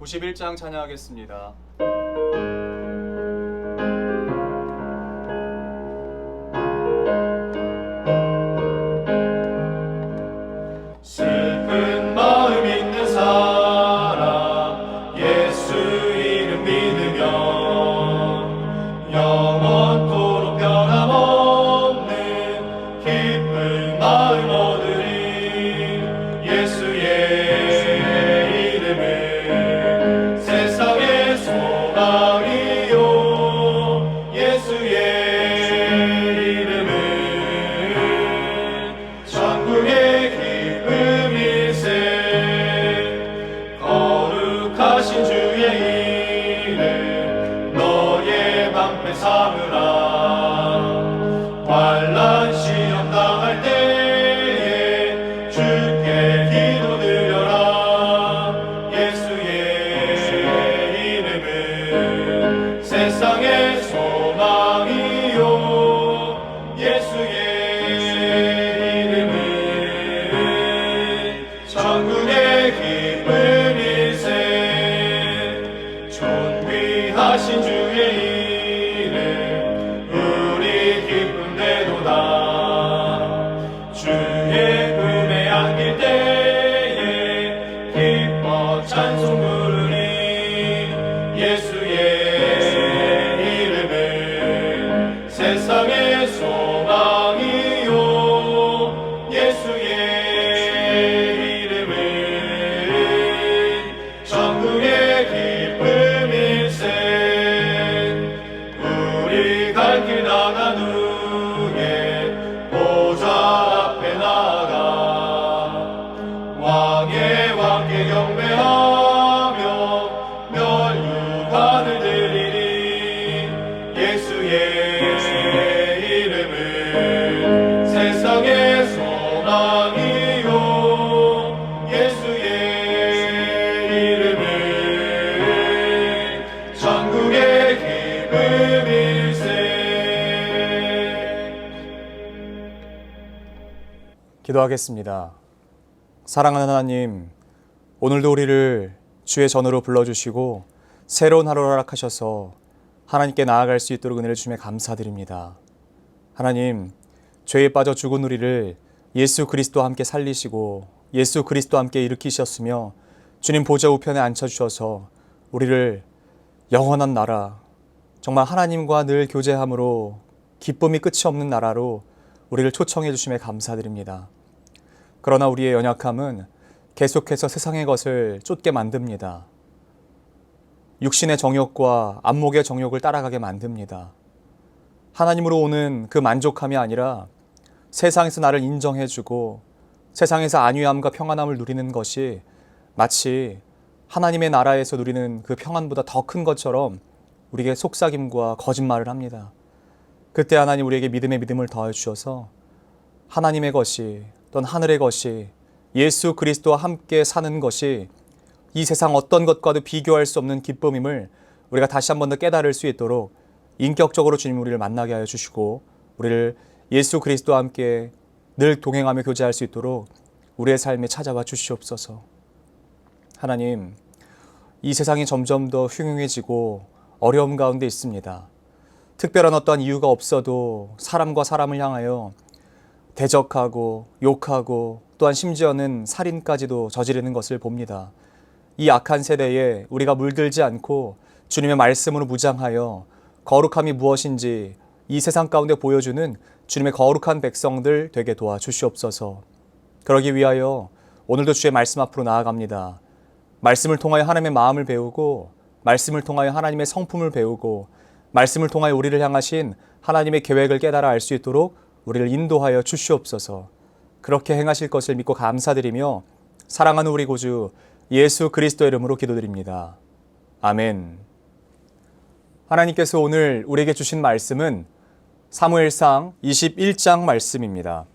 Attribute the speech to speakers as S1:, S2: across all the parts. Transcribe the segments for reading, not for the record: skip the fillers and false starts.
S1: 91장 찬양하겠습니다. 슬픈 마음 있는 사람 예수 이름 믿으면 영원토록 변함없는 기쁜 마음 얻으리. 예수의 이름은 세상의 소망이요 예수의 이름은 천국의 거룩하신 주의 이름 너의 방패 삼으라. 환난 시험 당할 때에 주께 기도드려라. 예수의 이름은 세상의 소망이요 예수의 이름은 천국의 기쁨일세. 존귀하신 주의 이름 우리 기쁨 되도다. 주의 품에 안길 때에 기뻐 찬송 부르리. 예수의 이름은 세상의 소망이요 예수의 천국의 기쁨일세. 우리 갈 길 나간 후에 보좌 앞에 나가 왕의 왕께 경배하며 면류관을 드리리. 예수의 이름은 세상의 소망이요 예수의 천국의 기쁨일세. 기도하겠습니다. 사랑하는 하나님, 오늘도 우리를 주의 전으로 불러주시고 새로운 하루를 허락하셔서 하나님께 나아갈 수 있도록 은혜를 주심에 감사드립니다. 하나님, 죄에 빠져 죽은 우리를 예수 그리스도와 함께 살리시고 예수 그리스도와 함께 일으키셨으며 주님 보좌 우편에 앉혀주셔서 우리를 영원한 나라, 정말 하나님과 늘 교제함으로 기쁨이 끝이 없는 나라로 우리를 초청해 주심에 감사드립니다. 그러나 우리의 연약함은 계속해서 세상의 것을 쫓게 만듭니다. 육신의 정욕과 안목의 정욕을 따라가게 만듭니다. 하나님으로 오는 그 만족함이 아니라 세상에서 나를 인정해주고 세상에서 안위함과 평안함을 누리는 것이 마치 하나님의 나라에서 누리는 그 평안보다 더 큰 것처럼 우리에게 속삭임과 거짓말을 합니다. 그때 하나님 우리에게 믿음의 믿음을 더해 주셔서 하나님의 것이 또는 하늘의 것이 예수 그리스도와 함께 사는 것이 이 세상 어떤 것과도 비교할 수 없는 기쁨임을 우리가 다시 한 번 더 깨달을 수 있도록 인격적으로 주님 우리를 만나게 하여 주시고 우리를 예수 그리스도와 함께 늘 동행하며 교제할 수 있도록 우리의 삶에 찾아와 주시옵소서. 하나님, 이 세상이 점점 더 흉흉해지고 어려움 가운데 있습니다. 특별한 어떠한 이유가 없어도 사람과 사람을 향하여 대적하고 욕하고 또한 심지어는 살인까지도 저지르는 것을 봅니다. 이 악한 세대에 우리가 물들지 않고 주님의 말씀으로 무장하여 거룩함이 무엇인지 이 세상 가운데 보여주는 주님의 거룩한 백성들 되게 도와주시옵소서. 그러기 위하여 오늘도 주의 말씀 앞으로 나아갑니다. 말씀을 통하여 하나님의 마음을 배우고 말씀을 통하여 하나님의 성품을 배우고 말씀을 통하여 우리를 향하신 하나님의 계획을 깨달아 알 수 있도록 우리를 인도하여 주시옵소서. 그렇게 행하실 것을 믿고 감사드리며 사랑하는 우리 구주 예수 그리스도의 이름으로 기도드립니다. 아멘. 하나님께서 오늘 우리에게 주신 말씀은 사무엘상 21장 말씀입니다.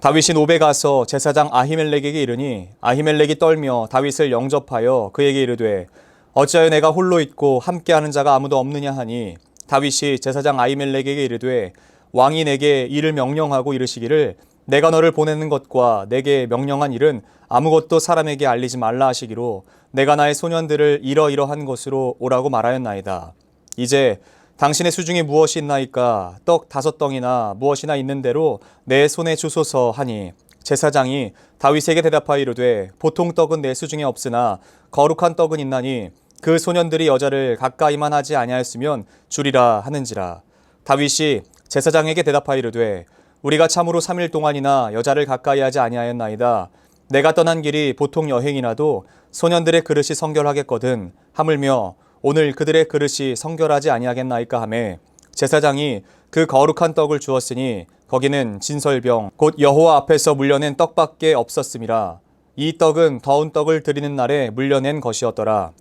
S1: 다윗이 노베 가서 제사장 아히멜렉에게 이르니 아히멜렉이 떨며 다윗을 영접하여 그에게 이르되 어찌하여 내가 홀로 있고 함께하는 자가 아무도 없느냐 하니 다윗이 제사장 아히멜렉에게 이르되 왕이 내게 이를 명령하고 이르시기를 내가 너를 보내는 것과 내게 명령한 일은 아무것도 사람에게 알리지 말라 하시기로 내가 나의 소년들을 이러이러한 곳으로 오라고 말하였나이다. 이제 당신의 수중에 무엇이 있나이까? 떡 5덩이나 무엇이나 있는 대로 내 손에 주소서 하니 제사장이 다윗에게 대답하여 이르되 보통 떡은 내 수중에 없으나 거룩한 떡은 있나니 그 소년들이 여자를 가까이만 하지 아니하였으면 주리라 하는지라. 다윗이 제사장에게 대답하여 이르되 우리가 참으로 3일 동안이나 여자를 가까이 하지 아니하였나이다. 내가 떠난 길이 보통 여행이라도 소년들의 그릇이 성결하겠거든. 하물며 오늘 그들의 그릇이 성결하지 아니하겠나이까 하매 제사장이 그 거룩한 떡을 주었으니 거기는 진설병 곧 여호와 앞에서 물려낸 떡밖에 없었음이라. 이 떡은 더운 떡을 드리는 날에 물려낸 것이었더라.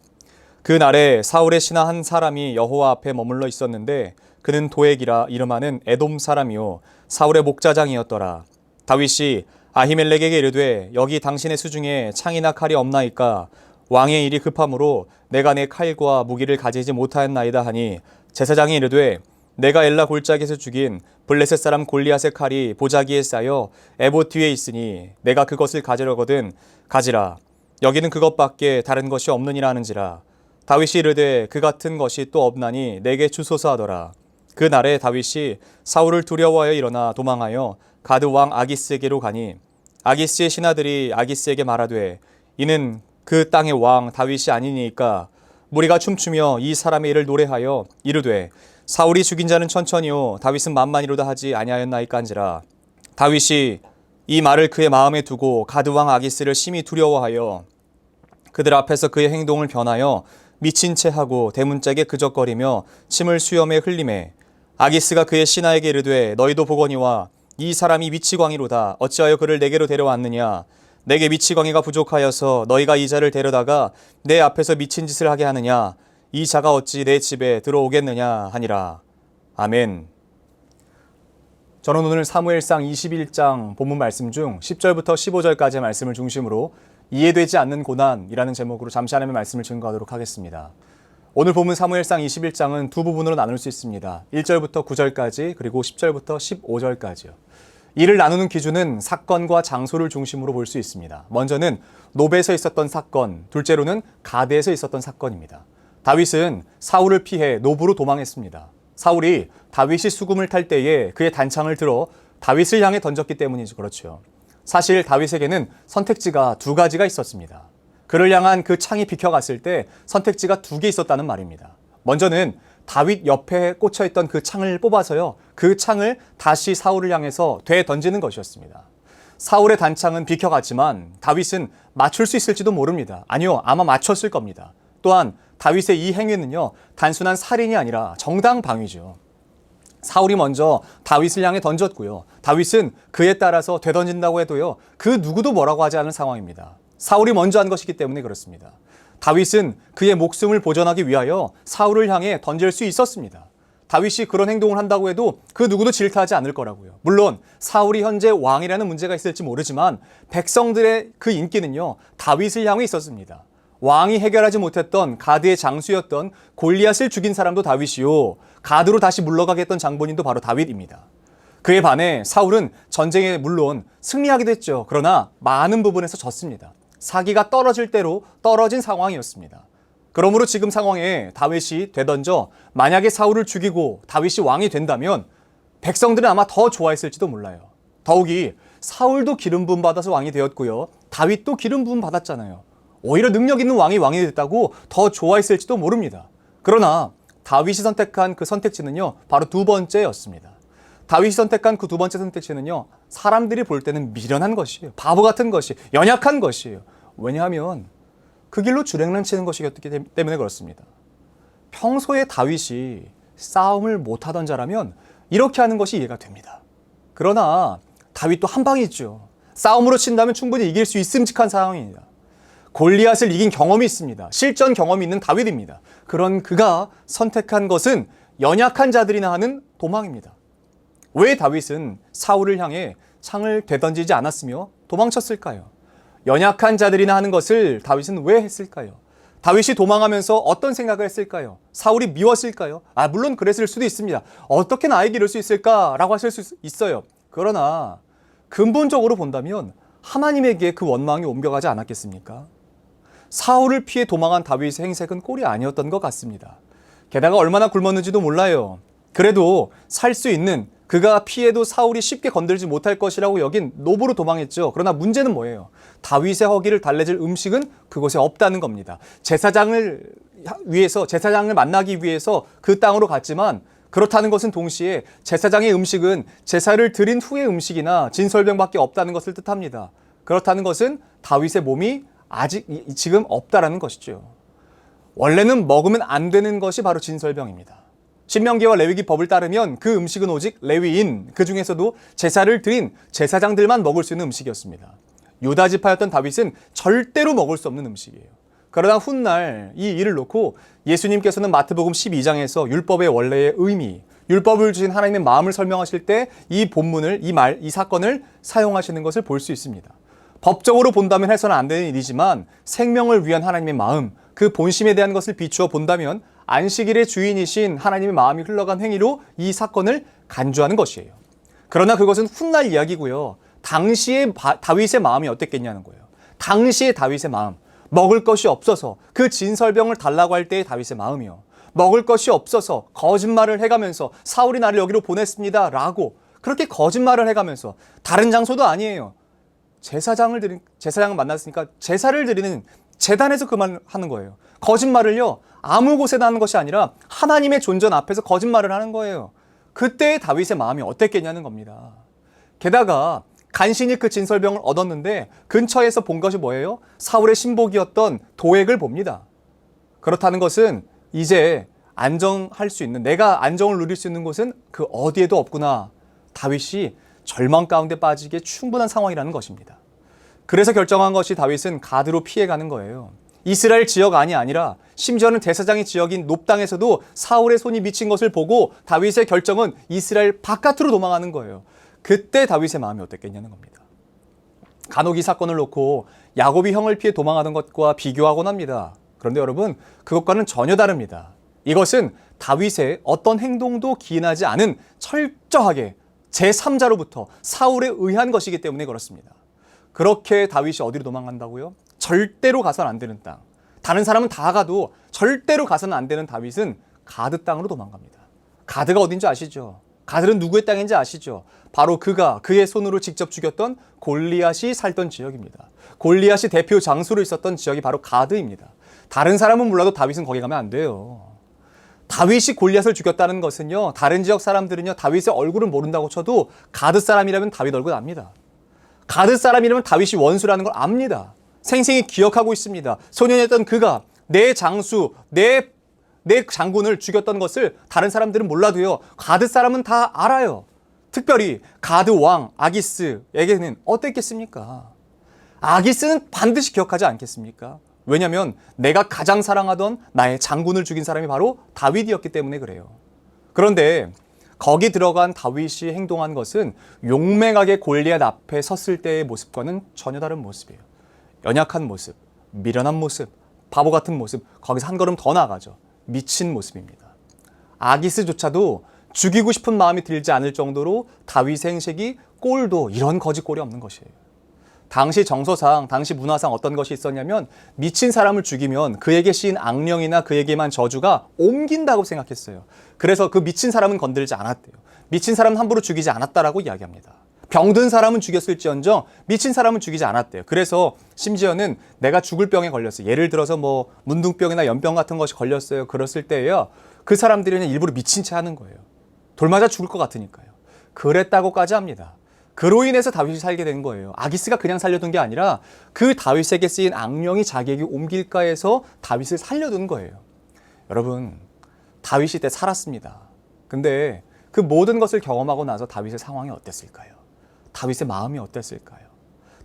S1: 그 날에 사울의 신하 한 사람이 여호와 앞에 머물러 있었는데 그는 도액이라 이름하는 에돔 사람이요 사울의 목자장이었더라. 다윗이 아히멜렉에게 이르되 여기 당신의 수중에 창이나 칼이 없나이까? 왕의 일이 급함으로 내가 내 칼과 무기를 가지지 못하였나이다 하니 제사장이 이르되 내가 엘라 골짜기에서 죽인 블레셋 사람 골리앗의 칼이 보자기에 쌓여 에봇 뒤에 있으니 내가 그것을 가지려거든 가지라. 여기는 그것밖에 다른 것이 없느니라 하는지라. 다윗이 이르되 그 같은 것이 또 없나니 내게 주소서 하더라. 그 날에 다윗이 사울을 두려워하여 일어나 도망하여 가드 왕 아기스에게로 가니 아기스의 신하들이 아기스에게 말하되 이는 그 땅의 왕 다윗이 아니니까 무리가 춤추며 이 사람의 일을 노래하여 이르되 사울이 죽인 자는 천천히요 다윗은 만만이로다 하지 아니하였나이까 한지라. 다윗이 이 말을 그의 마음에 두고 가드 왕 아기스를 심히 두려워하여 그들 앞에서 그의 행동을 변하여 미친 채 하고 대문짝에 그적거리며 침을 수염에 흘리매 아기스가 그의 신하에게 이르되 너희도 보거니와 이 사람이 미치광이로다. 어찌하여 그를 내게로 데려왔느냐? 내게 미치광이가 부족하여서 너희가 이 자를 데려다가 내 앞에서 미친 짓을 하게 하느냐? 이 자가 어찌 내 집에 들어오겠느냐 하니라. 아멘. 저는 오늘 사무엘상 21장 본문 말씀 중 10절부터 15절까지의 말씀을 중심으로 이해되지 않는 고난이라는 제목으로 잠시 하나님의 말씀을 증거하도록 하겠습니다. 오늘 본문 사무엘상 21장은 두 부분으로 나눌 수 있습니다. 1절부터 9절까지 그리고 10절부터 15절까지요. 이를 나누는 기준은 사건과 장소를 중심으로 볼 수 있습니다. 먼저는 노베에서 있었던 사건, 둘째로는 가드에서 있었던 사건입니다. 다윗은 사울을 피해 노브로 도망했습니다. 사울이 다윗이 수금을 탈 때에 그의 단창을 들어 다윗을 향해 던졌기 때문이죠. 그렇죠. 사실 다윗에게는 선택지가 두 가지가 있었습니다. 그를 향한 그 창이 비켜갔을 때 선택지가 2개 있었다는 말입니다. 먼저는 다윗 옆에 꽂혀있던 그 창을 뽑아서요. 그 창을 다시 사울을 향해서 되던지는 것이었습니다. 사울의 단창은 비켜갔지만 다윗은 맞출 수 있을지도 모릅니다. 아니요, 아마 맞췄을 겁니다. 또한 다윗의 이 행위는요, 단순한 살인이 아니라 정당 방위죠. 사울이 먼저 다윗을 향해 던졌고요. 다윗은 그에 따라서 되던진다고 해도요, 그 누구도 뭐라고 하지 않은 상황입니다. 사울이 먼저 한 것이기 때문에 그렇습니다. 다윗은 그의 목숨을 보전하기 위하여 사울을 향해 던질 수 있었습니다. 다윗이 그런 행동을 한다고 해도 그 누구도 질타하지 않을 거라고요. 물론 사울이 현재 왕이라는 문제가 있을지 모르지만 백성들의 그 인기는요, 다윗을 향해 있었습니다. 왕이 해결하지 못했던 가드의 장수였던 골리앗을 죽인 사람도 다윗이요, 가드로 다시 물러가게 했던 장본인도 바로 다윗입니다. 그에 반해 사울은 전쟁에 물론 승리하기도 했죠. 그러나 많은 부분에서 졌습니다. 사기가 떨어질 대로 떨어진 상황이었습니다. 그러므로 지금 상황에 다윗이 되던져 만약에 사울을 죽이고 다윗이 왕이 된다면 백성들은 아마 더 좋아했을지도 몰라요. 더욱이 사울도 기름 부음 받아서 왕이 되었고요, 다윗도 기름 부음 받았잖아요. 오히려 능력 있는 왕이 됐다고 더 좋아했을지도 모릅니다. 그러나 다윗이 선택한 그 선택지는요, 바로 두 번째였습니다. 다윗이 선택한 그 두 번째 선택지는요, 사람들이 볼 때는 미련한 것이에요. 바보 같은 것이, 연약한 것이에요. 왜냐하면 그 길로 주랭랑 치는 것이었기 때문에 그렇습니다. 평소에 다윗이 싸움을 못하던 자라면 이렇게 하는 것이 이해가 됩니다. 그러나 다윗도 한 방이 있죠. 싸움으로 친다면 충분히 이길 수 있음직한 상황입니다. 골리앗을 이긴 경험이 있습니다. 실전 경험이 있는 다윗입니다. 그런 그가 선택한 것은 연약한 자들이나 하는 도망입니다. 왜 다윗은 사울을 향해 창을 되던지지 않았으며 도망쳤을까요? 연약한 자들이나 하는 것을 다윗은 왜 했을까요? 다윗이 도망하면서 어떤 생각을 했을까요? 사울이 미웠을까요? 물론 그랬을 수도 있습니다. 어떻게 나에게 이럴 수 있을까라고 하실 수 있어요. 그러나 근본적으로 본다면 하나님에게 그 원망이 옮겨가지 않았겠습니까? 사울을 피해 도망한 다윗의 행색은 꼴이 아니었던 것 같습니다. 게다가 얼마나 굶었는지도 몰라요. 그래도 살 수 있는, 그가 피해도 사울이 쉽게 건들지 못할 것이라고 여긴 노브로 도망했죠. 그러나 문제는 뭐예요? 다윗의 허기를 달래줄 음식은 그곳에 없다는 겁니다. 제사장을 만나기 위해서 그 땅으로 갔지만, 그렇다는 것은 동시에 제사장의 음식은 제사를 드린 후의 음식이나 진설병밖에 없다는 것을 뜻합니다. 그렇다는 것은 다윗의 몸이 아직 지금 없다라는 것이죠. 원래는 먹으면 안 되는 것이 바로 진설병입니다. 신명기와 레위기 법을 따르면 그 음식은 오직 레위인, 그 중에서도 제사를 드린 제사장들만 먹을 수 있는 음식이었습니다. 유다 지파였던 다윗은 절대로 먹을 수 없는 음식이에요. 그러나 훗날 이 일을 놓고 예수님께서는 마태복음 12장에서 율법의 원래의 의미, 율법을 주신 하나님의 마음을 설명하실 때 이 본문을, 이 사건을 사용하시는 것을 볼 수 있습니다. 법적으로 본다면 해서는 안 되는 일이지만 생명을 위한 하나님의 마음, 그 본심에 대한 것을 비추어 본다면 안식일의 주인이신 하나님의 마음이 흘러간 행위로 이 사건을 간주하는 것이에요. 그러나 그것은 훗날 이야기고요. 당시의 다윗의 마음이 어땠겠냐는 거예요. 당시의 다윗의 마음, 먹을 것이 없어서 그 진설병을 달라고 할 때의 다윗의 마음이요. 먹을 것이 없어서 거짓말을 해가면서 사울이 나를 여기로 보냈습니다 라고 그렇게 거짓말을 해가면서, 다른 장소도 아니에요. 제사장을 만났으니까 제사를 드리는 제단에서 그 말을 하는 거예요. 거짓말을요, 아무 곳에나 하는 것이 아니라 하나님의 존전 앞에서 거짓말을 하는 거예요. 그때의 다윗의 마음이 어땠겠냐는 겁니다. 게다가 간신히 그 진설병을 얻었는데 근처에서 본 것이 뭐예요? 사울의 신복이었던 도액을 봅니다. 그렇다는 것은 이제 안정할 수 있는, 내가 안정을 누릴 수 있는 곳은 그 어디에도 없구나. 다윗이 절망 가운데 빠지기에 충분한 상황이라는 것입니다. 그래서 결정한 것이 다윗은 가드로 피해가는 거예요. 이스라엘 지역 안이 아니라 심지어는 대사장의 지역인 놉 땅에서도 사울의 손이 미친 것을 보고 다윗의 결정은 이스라엘 바깥으로 도망가는 거예요. 그때 다윗의 마음이 어땠겠냐는 겁니다. 간혹 이 사건을 놓고 야곱이 형을 피해 도망하는 것과 비교하곤 합니다. 그런데 여러분, 그것과는 전혀 다릅니다. 이것은 다윗의 어떤 행동도 기인하지 않은 철저하게 제3자로부터 사울에 의한 것이기 때문에 그렇습니다. 그렇게 다윗이 어디로 도망간다고요? 절대로 가서는 안 되는 땅. 다른 사람은 다 가도 절대로 가서는 안 되는 다윗은 가드 땅으로 도망갑니다. 가드가 어딘지 아시죠? 가드는 누구의 땅인지 아시죠? 바로 그의 손으로 직접 죽였던 골리앗이 살던 지역입니다. 골리앗이 대표 장수로 있었던 지역이 바로 가드입니다. 다른 사람은 몰라도 다윗은 거기 가면 안 돼요. 다윗이 골리앗을 죽였다는 것은요, 다른 지역 사람들은요, 다윗의 얼굴을 모른다고 쳐도 가드 사람이라면 다윗 얼굴 압니다. 가드 사람이라면 다윗이 원수라는 걸 압니다. 생생히 기억하고 있습니다. 소년이었던 그가 내 장수, 내 장군을 죽였던 것을 다른 사람들은 몰라도요, 가드 사람은 다 알아요. 특별히 가드 왕 아기스에게는 어땠겠습니까? 아기스는 반드시 기억하지 않겠습니까? 왜냐하면 내가 가장 사랑하던 나의 장군을 죽인 사람이 바로 다윗이었기 때문에 그래요. 그런데 거기 들어간 다윗이 행동한 것은 용맹하게 골리앗 앞에 섰을 때의 모습과는 전혀 다른 모습이에요. 연약한 모습, 미련한 모습, 바보 같은 모습, 거기서 한 걸음 더 나아가죠. 미친 모습입니다. 아기스조차도 죽이고 싶은 마음이 들지 않을 정도로 다윗의 행색이 꼴도 이런 거짓 꼴이 없는 것이에요. 당시 정서상, 당시 문화상 어떤 것이 있었냐면 미친 사람을 죽이면 그에게 씌인 악령이나 그에게만 저주가 옮긴다고 생각했어요. 그래서 그 미친 사람은 건들지 않았대요. 미친 사람은 함부로 죽이지 않았다라고 이야기합니다. 병든 사람은 죽였을지언정 미친 사람은 죽이지 않았대요. 그래서 심지어는 내가 죽을 병에 걸렸어요. 예를 들어서 뭐 문둥병이나 연병 같은 것이 걸렸어요. 그랬을 때에요, 그 사람들이 그냥 일부러 미친 채 하는 거예요. 돌 맞아 죽을 것 같으니까요. 그랬다고까지 합니다. 그로 인해서 다윗이 살게 된 거예요. 아기스가 그냥 살려둔 게 아니라 그 다윗에게 쓰인 악령이 자기에게 옮길까 해서 다윗을 살려둔 거예요. 여러분, 다윗이 때 살았습니다. 근데 그 모든 것을 경험하고 나서 다윗의 상황이 어땠을까요? 다윗의 마음이 어땠을까요?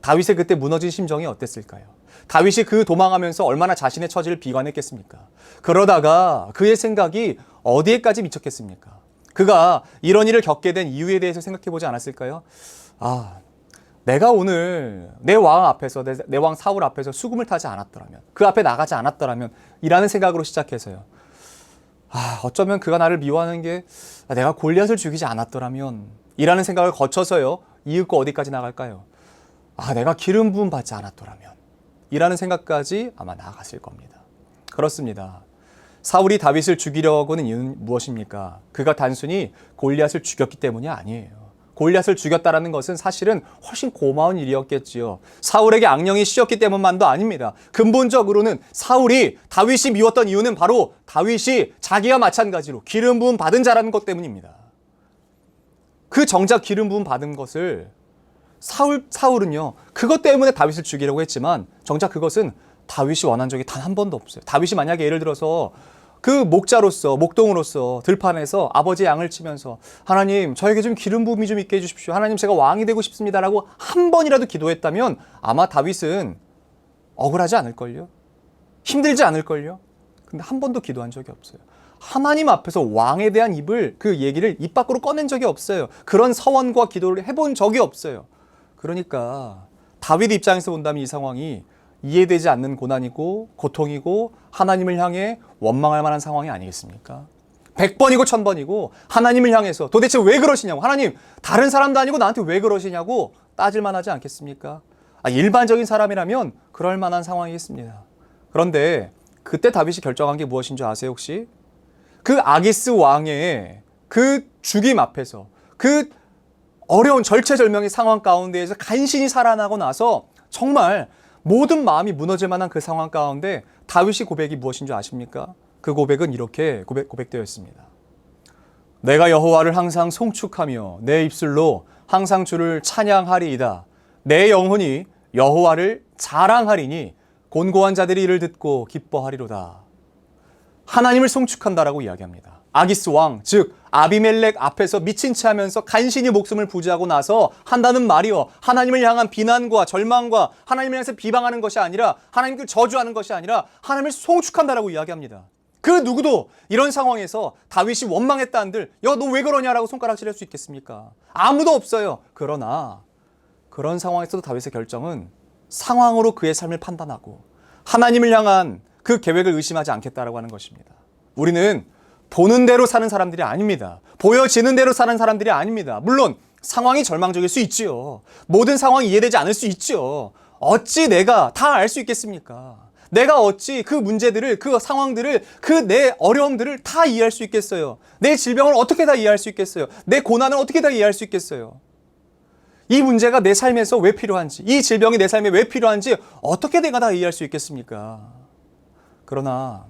S1: 다윗의 그때 무너진 심정이 어땠을까요? 다윗이 그 도망하면서 얼마나 자신의 처지를 비관했겠습니까? 그러다가 그의 생각이 어디에까지 미쳤겠습니까? 그가 이런 일을 겪게 된 이유에 대해서 생각해 보지 않았을까요? 내가 오늘 내 왕 앞에서, 내 왕 사울 앞에서 수금을 타지 않았더라면, 그 앞에 나가지 않았더라면, 이라는 생각으로 시작해서요. 어쩌면 그가 나를 미워하는 게 내가 골리앗을 죽이지 않았더라면, 이라는 생각을 거쳐서요, 이윽고 어디까지 나갈까요? 아, 내가 기름 부음 받지 않았더라면 이라는 생각까지 아마 나아갔을 겁니다. 그렇습니다. 사울이 다윗을 죽이려고 하는 이유는 무엇입니까? 그가 단순히 골리앗을 죽였기 때문이 아니에요. 골리앗을 죽였다는 것은 사실은 훨씬 고마운 일이었겠지요. 사울에게 악령이 씌었기 때문만도 아닙니다. 근본적으로는 사울이 다윗이 미웠던 이유는 바로 다윗이 자기와 마찬가지로 기름 부음 받은 자라는 것 때문입니다. 그 정작 기름 부음 받은 것을 사울은요, 그것 때문에 다윗을 죽이려고 했지만 정작 그것은 다윗이 원한 적이 단 한 번도 없어요. 다윗이 만약에 예를 들어서 그 목자로서, 목동으로서 들판에서 아버지의 양을 치면서 하나님 저에게 좀 기름 부음이 좀 있게 해주십시오. 하나님 제가 왕이 되고 싶습니다라고 한 번이라도 기도했다면 아마 다윗은 억울하지 않을걸요. 힘들지 않을걸요. 근데 한 번도 기도한 적이 없어요. 하나님 앞에서 왕에 대한 그 얘기를 입 밖으로 꺼낸 적이 없어요. 그런 서원과 기도를 해본 적이 없어요. 그러니까 다윗 입장에서 본다면 이 상황이 이해되지 않는 고난이고 고통이고 하나님을 향해 원망할 만한 상황이 아니겠습니까? 100번이고 1000번이고 하나님을 향해서 도대체 왜 그러시냐고, 하나님 다른 사람도 아니고 나한테 왜 그러시냐고 따질만 하지 않겠습니까? 일반적인 사람이라면 그럴 만한 상황이겠습니다. 그런데 그때 다윗이 결정한 게 무엇인 줄 아세요 혹시? 그 아기스 왕의 그 죽임 앞에서, 그 어려운 절체절명의 상황 가운데에서 간신히 살아나고 나서 정말 모든 마음이 무너질 만한 그 상황 가운데 다윗의 고백이 무엇인 줄 아십니까? 그 고백은 이렇게 고백되어 있습니다. 내가 여호와를 항상 송축하며 내 입술로 항상 주를 찬양하리이다. 내 영혼이 여호와를 자랑하리니 곤고한 자들이 이를 듣고 기뻐하리로다. 하나님을 송축한다라고 이야기합니다. 아기스 왕, 즉 아비멜렉 앞에서 미친 채 하면서 간신히 목숨을 부지하고 나서 한다는 말이요, 하나님을 향한 비난과 절망과 하나님을 향해서 비방하는 것이 아니라, 하나님을 저주하는 것이 아니라 하나님을 송축한다라고 이야기합니다. 그 누구도 이런 상황에서 다윗이 원망했다 한들 야, 너 왜 그러냐라고 손가락질할 수 있겠습니까? 아무도 없어요. 그러나 그런 상황에서도 다윗의 결정은 상황으로 그의 삶을 판단하고 하나님을 향한 그 계획을 의심하지 않겠다라고 하는 것입니다. 우리는 보는 대로 사는 사람들이 아닙니다. 보여지는 대로 사는 사람들이 아닙니다. 물론 상황이 절망적일 수 있지요. 모든 상황이 이해되지 않을 수 있지요. 어찌 내가 다 알 수 있겠습니까? 내가 어찌 그 문제들을, 그 상황들을, 그 내 어려움들을 다 이해할 수 있겠어요? 내 질병을 어떻게 다 이해할 수 있겠어요? 내 고난을 어떻게 다 이해할 수 있겠어요? 이 문제가 내 삶에서 왜 필요한지, 이 질병이 내 삶에 왜 필요한지 어떻게 내가 다 이해할 수 있겠습니까? 그러나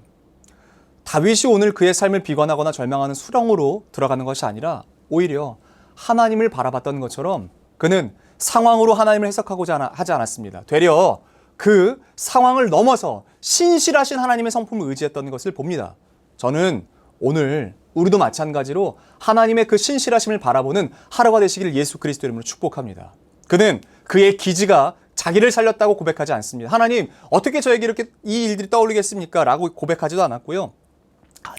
S1: 다윗이 오늘 그의 삶을 비관하거나 절망하는 수렁으로 들어가는 것이 아니라 오히려 하나님을 바라봤던 것처럼 그는 상황으로 하나님을 해석하고자 하지 않았습니다. 되려 그 상황을 넘어서 신실하신 하나님의 성품을 의지했던 것을 봅니다. 저는 오늘 우리도 마찬가지로 하나님의 그 신실하심을 바라보는 하루가 되시기를 예수 그리스도 이름으로 축복합니다. 그는 그의 기지가 자기를 살렸다고 고백하지 않습니다. 하나님 어떻게 저에게 이렇게 이 일들이 떠올리겠습니까? 라고 고백하지도 않았고요.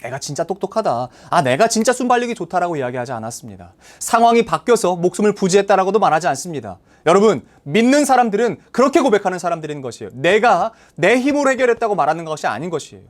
S1: 내가 진짜 똑똑하다. 내가 진짜 순발력이 좋다라고 이야기하지 않았습니다. 상황이 바뀌어서 목숨을 부지했다라고도 말하지 않습니다. 여러분, 믿는 사람들은 그렇게 고백하는 사람들인 것이에요. 내가 내 힘으로 해결했다고 말하는 것이 아닌 것이에요.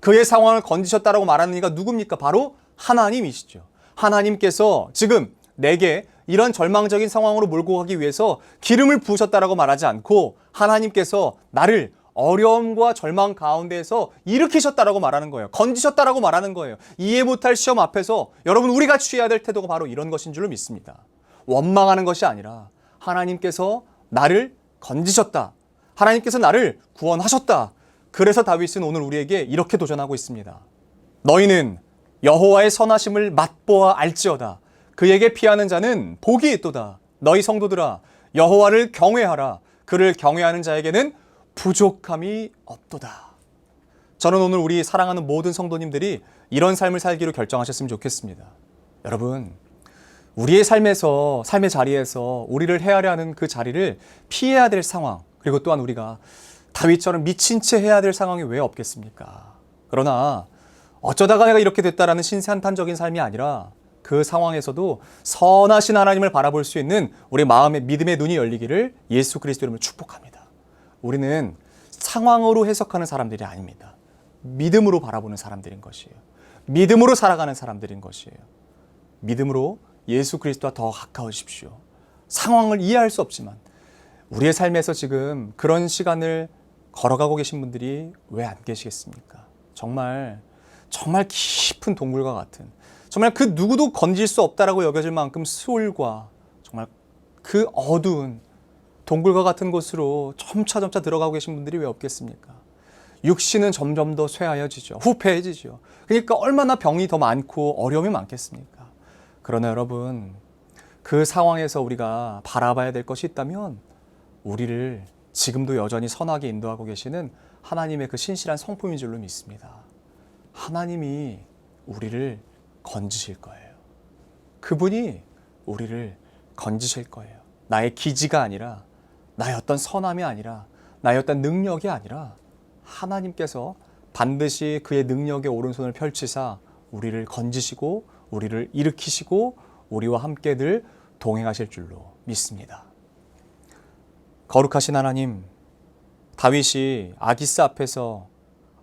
S1: 그의 상황을 건지셨다라고 말하는 이가 누굽니까? 바로 하나님이시죠. 하나님께서 지금 내게 이런 절망적인 상황으로 몰고 가기 위해서 기름을 부으셨다라고 말하지 않고 하나님께서 나를 어려움과 절망 가운데에서 일으키셨다라고 말하는 거예요. 건지셨다라고 말하는 거예요. 이해 못할 시험 앞에서 여러분 우리가 취해야 될 태도가 바로 이런 것인 줄로 믿습니다. 원망하는 것이 아니라 하나님께서 나를 건지셨다. 하나님께서 나를 구원하셨다. 그래서 다윗은 오늘 우리에게 이렇게 도전하고 있습니다. 너희는 여호와의 선하심을 맛보아 알지어다. 그에게 피하는 자는 복이 있도다. 너희 성도들아 여호와를 경외하라. 그를 경외하는 자에게는 부족함이 없도다. 저는 오늘 우리 사랑하는 모든 성도님들이 이런 삶을 살기로 결정하셨으면 좋겠습니다. 여러분, 우리의 삶에서, 삶의 자리에서 우리를 헤아려 하는 그 자리를 피해야 될 상황, 그리고 또한 우리가 다윗처럼 미친 채 해야 될 상황이 왜 없겠습니까? 그러나 어쩌다가 내가 이렇게 됐다라는 신세한탄적인 삶이 아니라 그 상황에서도 선하신 하나님을 바라볼 수 있는 우리 마음의 믿음의 눈이 열리기를 예수 그리스도 이름으로 축복합니다. 우리는 상황으로 해석하는 사람들이 아닙니다. 믿음으로 바라보는 사람들인 것이에요. 믿음으로 살아가는 사람들인 것이에요. 믿음으로 예수 그리스도와 더 가까워지십시오. 상황을 이해할 수 없지만 우리의 삶에서 지금 그런 시간을 걸어가고 계신 분들이 왜 안 계시겠습니까? 정말 깊은 동굴과 같은, 정말 그 누구도 건질 수 없다라고 여겨질 만큼 수월과 정말 그 어두운 동굴과 같은 곳으로 점차 들어가고 계신 분들이 왜 없겠습니까? 육신은 점점 더 쇠하여지죠. 후패해지죠. 그러니까 얼마나 병이 더 많고 어려움이 많겠습니까? 그러나 여러분, 그 상황에서 우리가 바라봐야 될 것이 있다면 우리를 지금도 여전히 선하게 인도하고 계시는 하나님의 그 신실한 성품인 줄로 믿습니다. 하나님이 우리를 건지실 거예요. 그분이 우리를 건지실 거예요. 나의 기지가 아니라, 나의 어떤 선함이 아니라, 나의 어떤 능력이 아니라 하나님께서 반드시 그의 능력의 오른손을 펼치사 우리를 건지시고 우리를 일으키시고 우리와 함께 늘 동행하실 줄로 믿습니다. 거룩하신 하나님, 다윗이 아기스 앞에서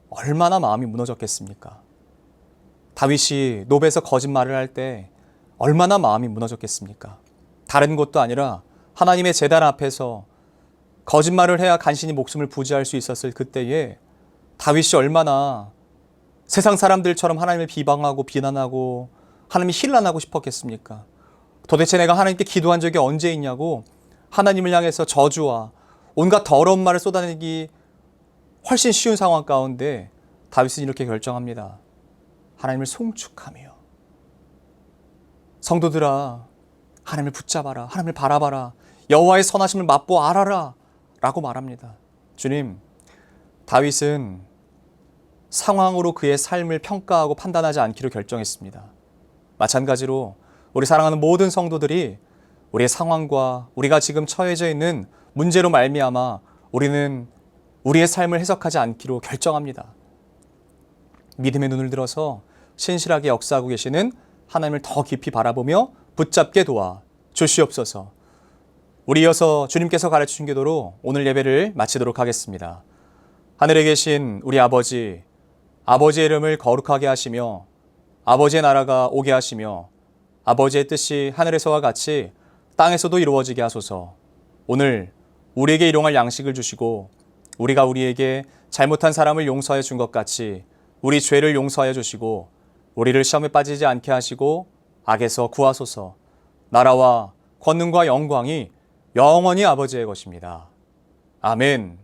S1: 얼마나 마음이 무너졌겠습니까? 다윗이 노베에서 거짓말을 할 때 얼마나 마음이 무너졌겠습니까? 다른 것도 아니라 하나님의 제단 앞에서 거짓말을 해야 간신히 목숨을 부지할 수 있었을 그때에 다윗이 얼마나 세상 사람들처럼 하나님을 비방하고 비난하고 하나님이 힐난하고 싶었겠습니까? 도대체 내가 하나님께 기도한 적이 언제 있냐고 하나님을 향해서 저주와 온갖 더러운 말을 쏟아내기 훨씬 쉬운 상황 가운데 다윗은 이렇게 결정합니다. 하나님을 송축하며, 성도들아, 하나님을 붙잡아라, 하나님을 바라봐라, 여호와의 선하심을 맛보아 알아라 라고 말합니다. 주님, 다윗은 상황으로 그의 삶을 평가하고 판단하지 않기로 결정했습니다. 마찬가지로 우리 사랑하는 모든 성도들이 우리의 상황과 우리가 지금 처해져 있는 문제로 말미암아 우리는 우리의 삶을 해석하지 않기로 결정합니다. 믿음의 눈을 들어서 신실하게 역사하고 계시는 하나님을 더 깊이 바라보며 붙잡게 도와 주시옵소서. 우리 이어서 주님께서 가르치신 기도로 오늘 예배를 마치도록 하겠습니다. 하늘에 계신 우리 아버지, 아버지의 이름을 거룩하게 하시며 아버지의 나라가 오게 하시며 아버지의 뜻이 하늘에서와 같이 땅에서도 이루어지게 하소서. 오늘 우리에게 일용할 양식을 주시고 우리가 우리에게 잘못한 사람을 용서하여 준 것 같이 우리 죄를 용서하여 주시고 우리를 시험에 빠지지 않게 하시고 악에서 구하소서. 나라와 권능과 영광이 영원히 아버지의 것입니다. 아멘.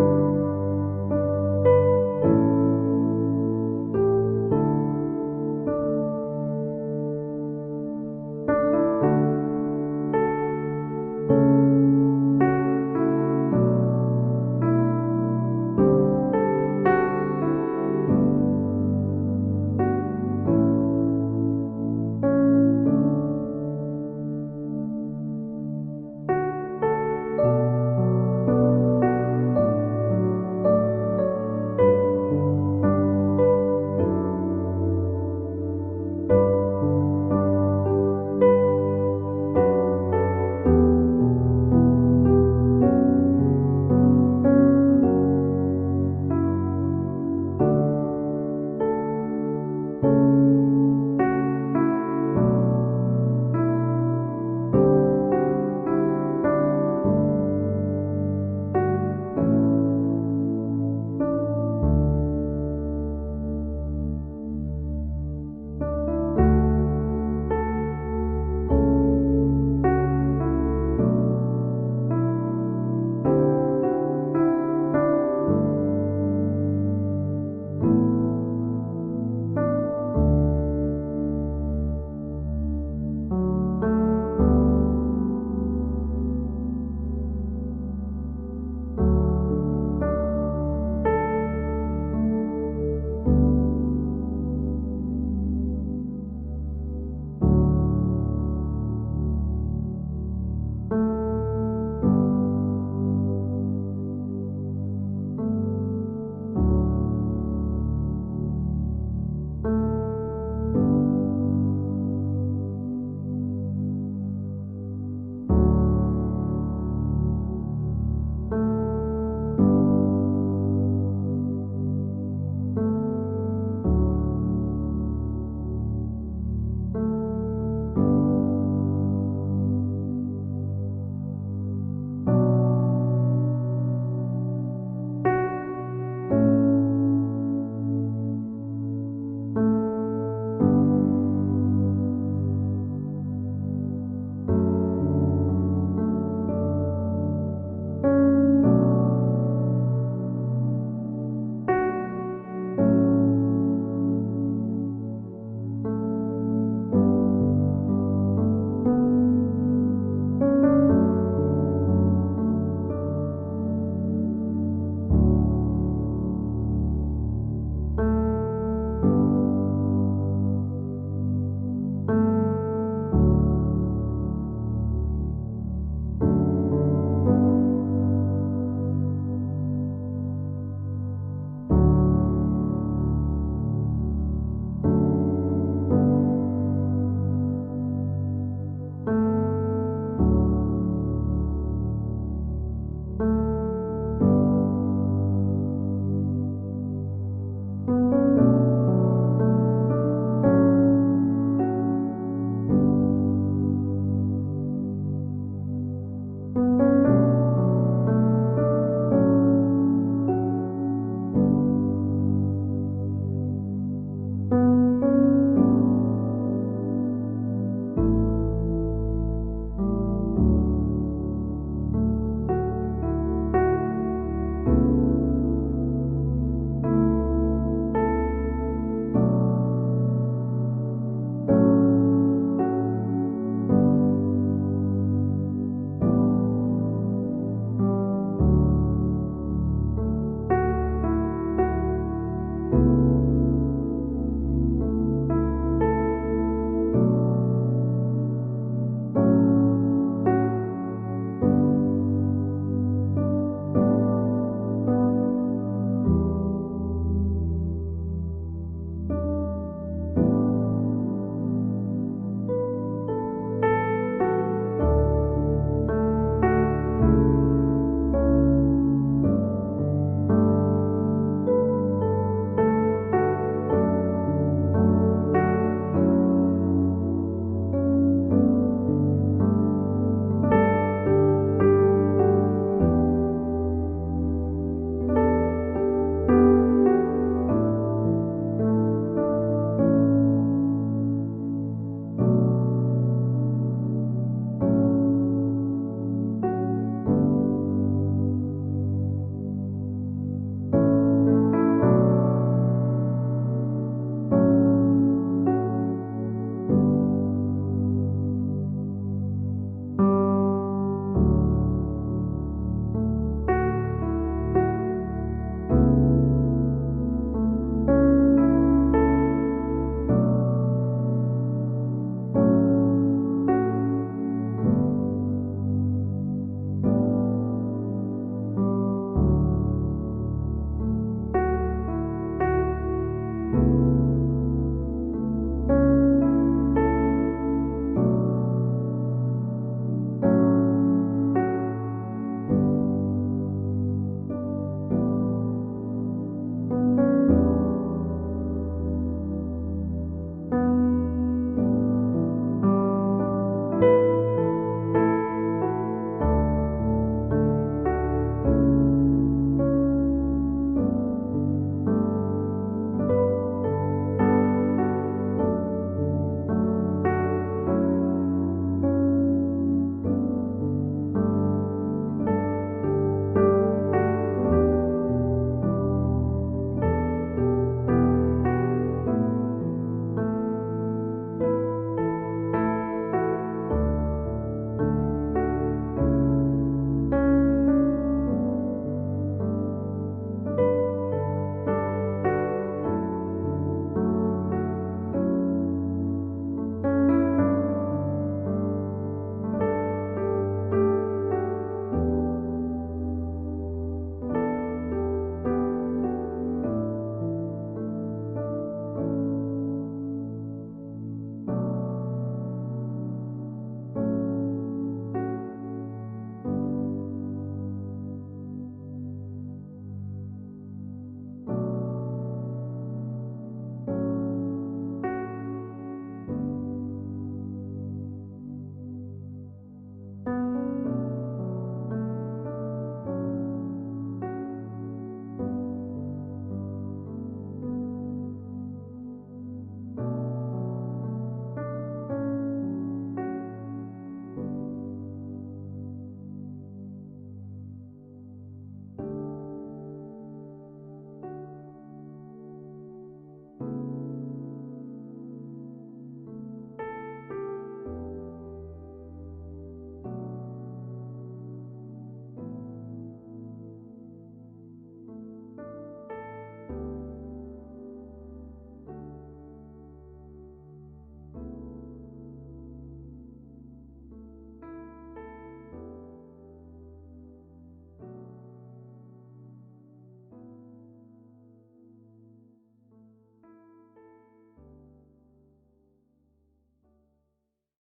S2: 주